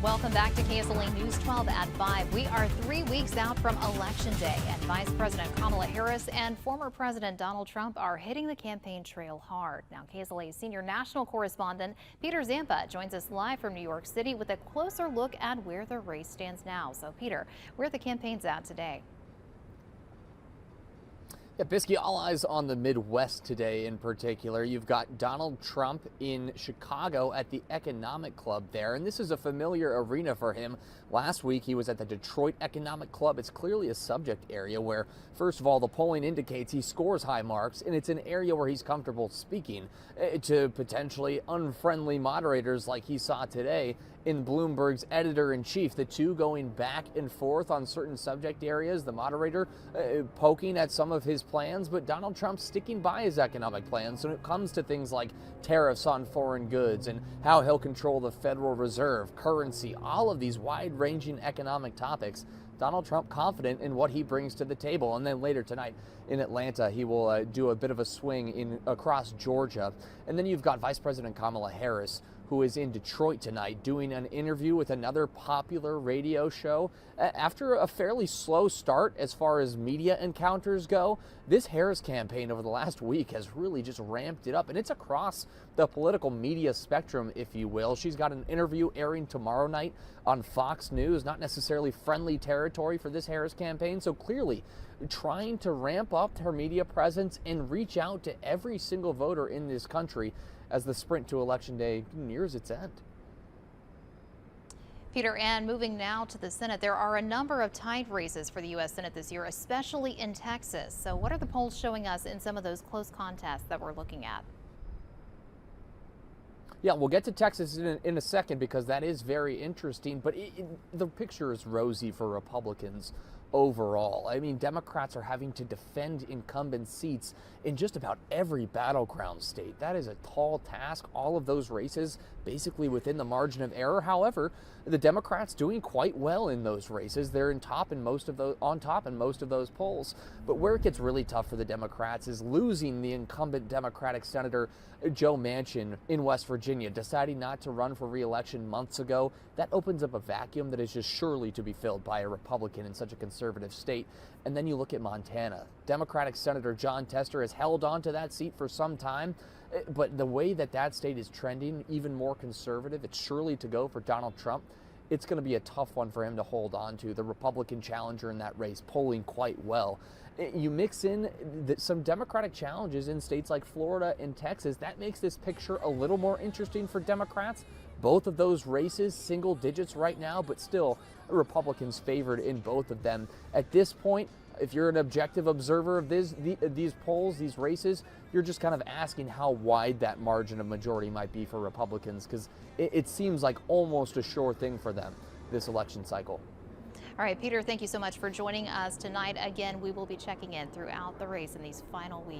Welcome back to KSLA News 12 at 5. We are 3 weeks out from Election Day, and Vice President Kamala Harris and former President Donald Trump are hitting the campaign trail hard. Now, KSLA's senior national correspondent Peter Zampa joins us live from New York City with a closer look at where the race stands now. So, Peter, where are the campaigns at today? Yeah, Bisky, all eyes on the Midwest today in particular. You've got Donald Trump in Chicago at the Economic Club there, and this is a familiar arena for him. Last week, he was at the Detroit Economic Club. It's clearly a subject area where, first of all, the polling indicates he scores high marks, and it's an area where he's comfortable speaking to potentially unfriendly moderators like he saw today in Bloomberg's editor-in-chief, the two going back and forth on certain subject areas, the moderator poking at some of his plans, but Donald Trump sticking by his economic plans when it comes to things like tariffs on foreign goods and how he'll control the Federal Reserve, currency, all of these wide-ranging economic topics. Donald Trump confident in what he brings to the table. And then later tonight in Atlanta, he will do a bit of a swing across Georgia. And then you've got Vice President Kamala Harris, who is in Detroit tonight doing an interview with another popular radio show. After a fairly slow start as far as media encounters go, this Harris campaign over the last week has really just ramped it up, and it's across the political media spectrum, if you will. She's got an interview airing tomorrow night on Fox News, not necessarily friendly territory for this Harris campaign, so clearly trying to ramp up her media presence and reach out to every single voter in this country as the sprint to Election Day nears its end. Peter, and moving now to the Senate, there are a number of tight races for the U.S. Senate this year, especially in Texas. So what are the polls showing us in some of those close contests that we're looking at? Yeah, we'll get to Texas in a second because that is very interesting, but the picture is rosy for Republicans overall. I mean, Democrats are having to defend incumbent seats in just about every battleground state. That is a tall task. All of those races basically within the margin of error. However, the Democrats doing quite well in those races. They're on top in most of those polls. But where it gets really tough for the Democrats is losing the incumbent Democratic Senator Joe Manchin in West Virginia, deciding not to run for re-election months ago. That opens up a vacuum that is just surely to be filled by a Republican in such a conservative state. And then you look at Montana. Democratic Senator Jon Tester has held on to that seat for some time, but the way that state is trending, even more conservative, it's surely to go for Donald Trump. It's going to be a tough one for him to hold on to. The Republican challenger in that race polling quite well. You mix in some Democratic challenges in states like Florida and Texas, that makes this picture a little more interesting for Democrats. Both of those races, single digits right now, but still Republicans favored in both of them. At this point, if you're an objective observer of these polls, these races, you're just kind of asking how wide that margin of majority might be for Republicans, because it seems like almost a sure thing for them this election cycle. All right, Peter, thank you so much for joining us tonight. Again, we will be checking in throughout the race in these final weeks.